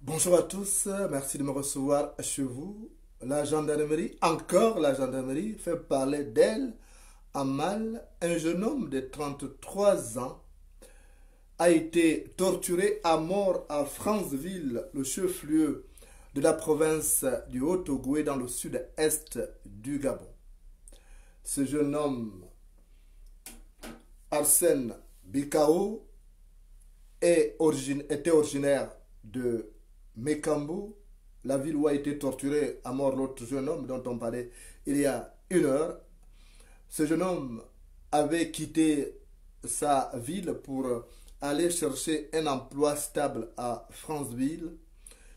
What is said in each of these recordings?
Bonjour à tous, merci de me recevoir chez vous. La gendarmerie, encore la gendarmerie, fait parler d'elle à mal. Un jeune homme de 33 ans a été torturé à mort à Franceville, le chef-lieu de la province du Haut-Ogooué dans le sud-est du Gabon. Ce jeune homme, Arsène Bikao, était originaire de Mekambo, la ville où a été torturé à mort l'autre jeune homme dont on parlait il y a une heure. Ce jeune homme avait quitté sa ville pour aller chercher un emploi stable à Franceville.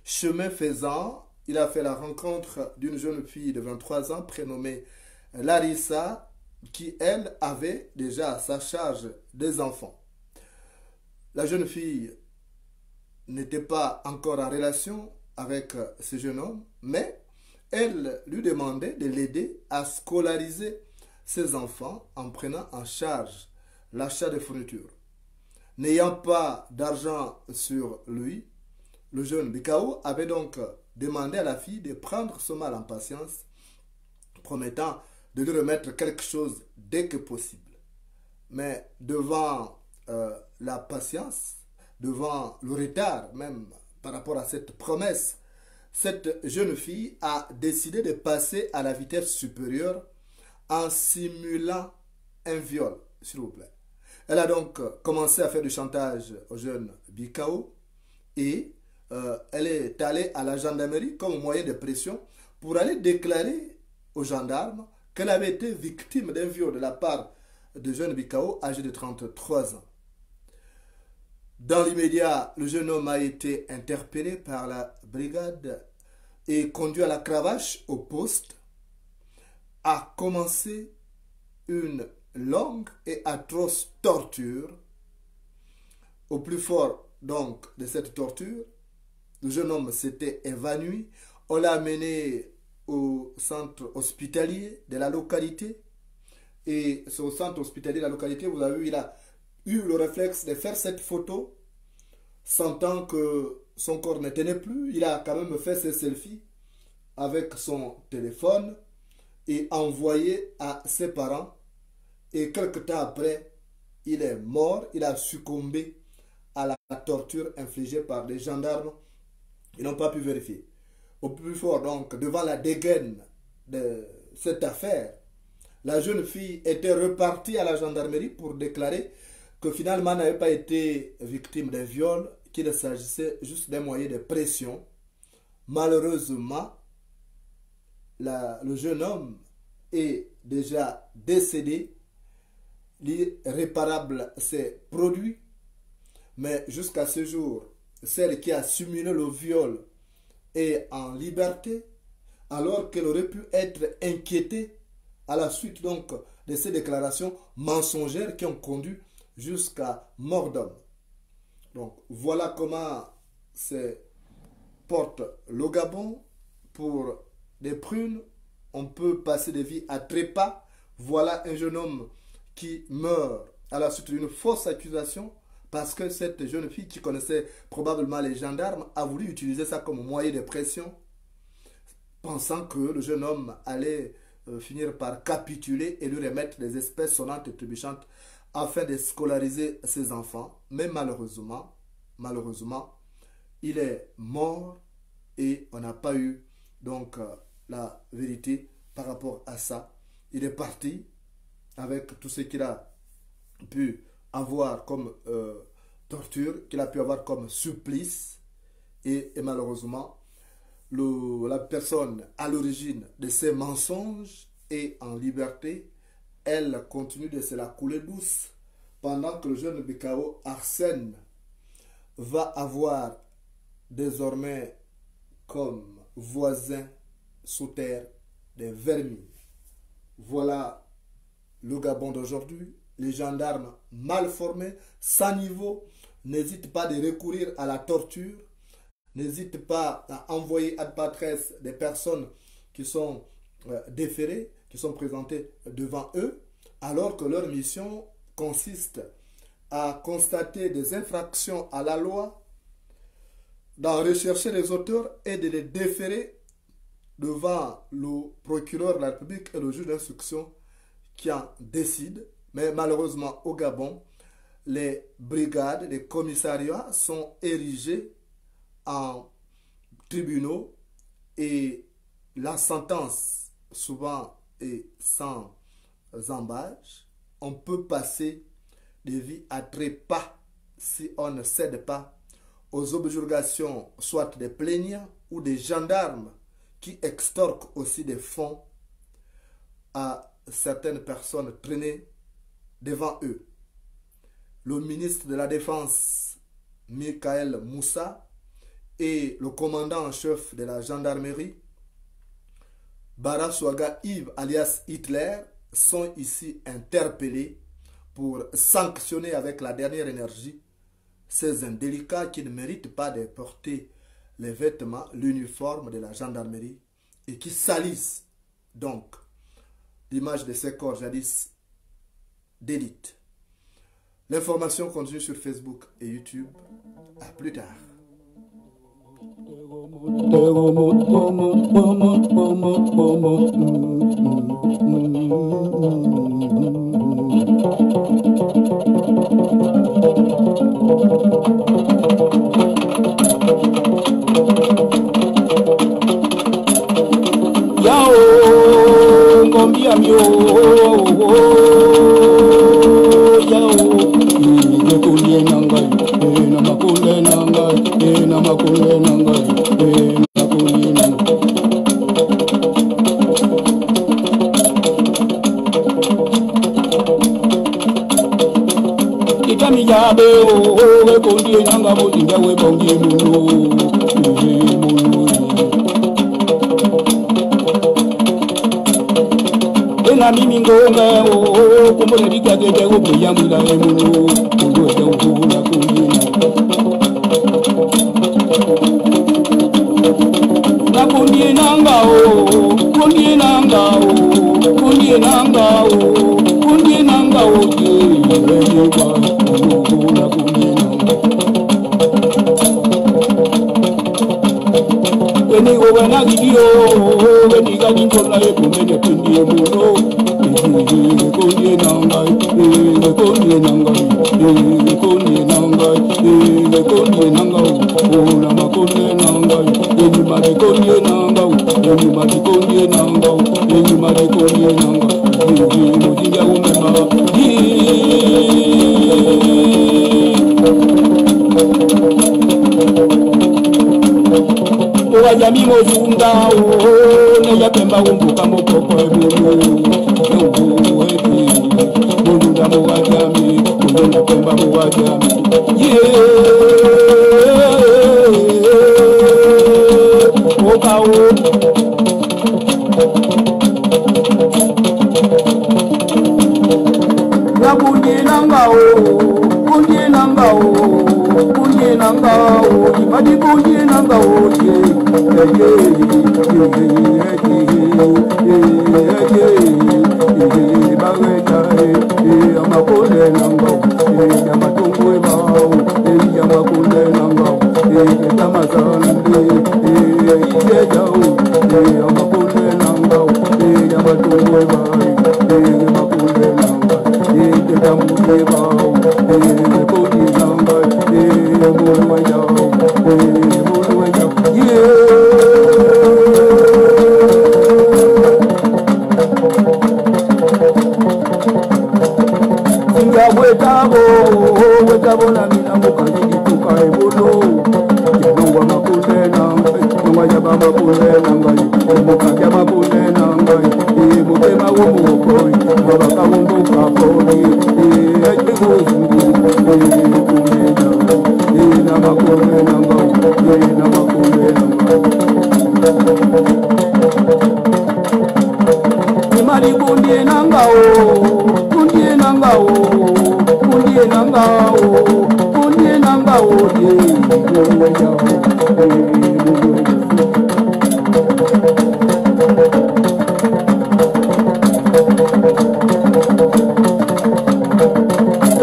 Chemin faisant, il a fait la rencontre d'une jeune fille de 23 ans prénommée Larissa, qui, elle, avait déjà à sa charge des enfants. La jeune fille n'était pas encore en relation avec ce jeune homme, mais elle lui demandait de l'aider à scolariser ses enfants en prenant en charge l'achat de fournitures. N'ayant pas d'argent sur lui, le jeune Bikao avait donc demandé à la fille de prendre son mal en patience, promettant de lui remettre quelque chose dès que possible. Mais devant la patience, devant le retard même par rapport à cette promesse, cette jeune fille a décidé de passer à la vitesse supérieure en simulant un viol, s'il vous plaît. Elle a donc commencé à faire du chantage au jeune Bikao et elle est allée à la gendarmerie comme moyen de pression pour aller déclarer aux gendarmes qu'elle avait été victime d'un viol de la part de jeune Bikao âgé de 33 ans. Dans l'immédiat, le jeune homme a été interpellé par la brigade et conduit à la cravache au poste. A commencé une longue et atroce torture. Au plus fort donc de cette torture, le jeune homme s'était évanoui. On l'a amené au centre hospitalier de la localité. Et c'est au centre hospitalier de la localité, vous avez vu, il a eu le réflexe de faire cette photo, sentant que son corps ne tenait plus. Il a quand même fait ses selfies avec son téléphone et envoyé à ses parents. Et quelque temps après, il est mort. Il a succombé à la torture infligée par des gendarmes. Ils n'ont pas pu vérifier. Au plus fort, donc, devant la dégaine de cette affaire, la jeune fille était repartie à la gendarmerie pour déclarer que finalement n'avait pas été victime d'un viol, qu'il s'agissait juste d'un moyen de pression. Malheureusement, le jeune homme est déjà décédé. L'irréparable s'est produit, mais jusqu'à ce jour, celle qui a simulé le viol est en liberté, alors qu'elle aurait pu être inquiétée à la suite donc de ces déclarations mensongères qui ont conduit jusqu'à mort d'homme. Donc voilà comment se porte le Gabon. Pour des prunes, on peut passer des vies à trépas. Voilà un jeune homme qui meurt à la suite d'une fausse accusation parce que cette jeune fille qui connaissait probablement les gendarmes a voulu utiliser ça comme moyen de pression, pensant que le jeune homme allait finir par capituler et lui remettre des espèces sonnantes et trébuchantes afin de scolariser ses enfants. Mais malheureusement, il est mort et on n'a pas eu donc la vérité par rapport à ça. Il est parti avec tout ce qu'il a pu avoir comme torture, qu'il a pu avoir comme supplice et malheureusement la personne à l'origine de ces mensonges est en liberté. Elle continue de se la couler douce pendant que le jeune Bikao Arsène va avoir désormais comme voisin sous terre des vermines. Voilà le Gabon d'aujourd'hui. Les gendarmes mal formés, sans niveau, n'hésitent pas de recourir à la torture, n'hésitent pas à envoyer à patresse des personnes qui sont déférées, qui sont présentées devant eux, alors que leur mission consiste à constater des infractions à la loi, d'en rechercher les auteurs et de les déférer devant le procureur de la République et le juge d'instruction qui en décide. Mais malheureusement, au Gabon, les brigades, les commissariats sont érigés en tribunaux et la sentence souvent est sans embâche. On peut passer des vies à trépas si on ne cède pas aux objurgations soit des plaignants ou des gendarmes qui extorquent aussi des fonds à certaines personnes traînées devant eux. le ministre de la Défense, Michael Moussa, et le commandant en chef de la gendarmerie, Baraswaga Yves alias Hitler, sont ici interpellés pour sanctionner avec la dernière énergie ces indélicats qui ne méritent pas de porter les vêtements, l'uniforme de la gendarmerie et qui salissent donc l'image de ces corps jadis d'élite. L'information continue sur Facebook et YouTube. À plus tard. Yao, ngombia mio, yao, nekulie nangai, namakule nangai, namakule nangai, namakule nangai. Kitami jabe o, wekulie nanga bodinga webongi munu, na mimi ngonga o kombo rika gege o buya mula emunu ngo ya ukuna kuyina na kundi nanga o kundi nanga o kundi nanga o kundi nanga o ye ba na kundi nanga eni o wana gidio eni ga dintola e kumene kundi emunu Konye nangai, konye nangai, konye nangai, konye nangai, ona makonye nangai, eni mari konye nangai, eni mari konye nangai, eni mari konye nangai, mujinga umema, owa jami mozunda o, ne ya pemba umbuka mokoko ebulu. Bunda muwajami, bunda pemba muwajami. Okao. La bunye nangao, bunye nangao, bunye nangao, imadi bunye nangao Yamakule nangao, yamatungwe bao, yamakule nangao, yamasande, yejao, yamakule nangao, yamatungwe bao, yamakule nangao, yamuke bao, yakuni nangao, yamulwe yao, yamulwe yao, wetabo na mina mukali tuka ebolo yabangwa makule nangai ngwa yaba makule nangai mukaka makule nangai mutema wo mukoi babaka wo mukakoi ejigo zungu na makule nangai na makule nangai imali kundie nangao kundie nangao kundie nangao kundie nangao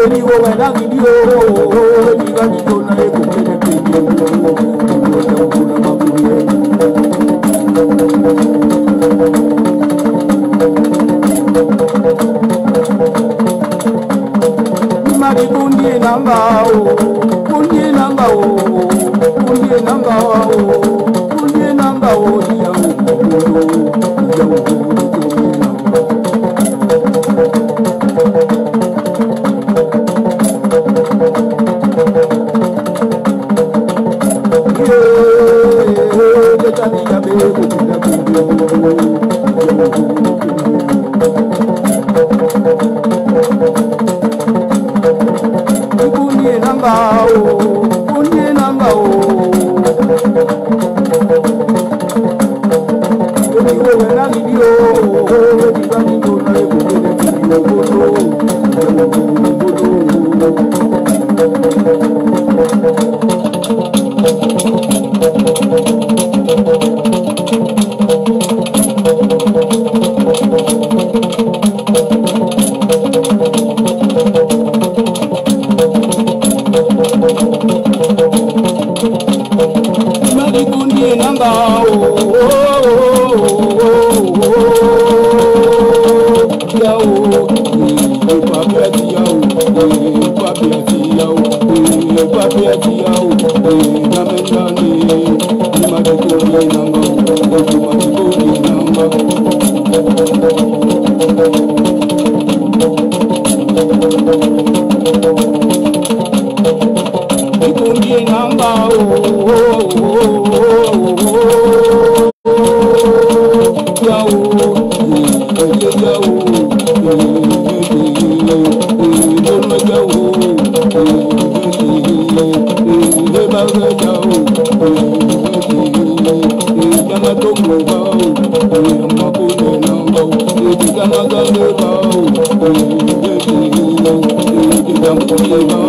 eni go wena gidio ni ga gidio na e kumene pinje kuna makule mari kundie nangao kundie nangao kundie nangao kundie nangao nanga o kunye nanga o wewe na video wewe diga video na Thank you.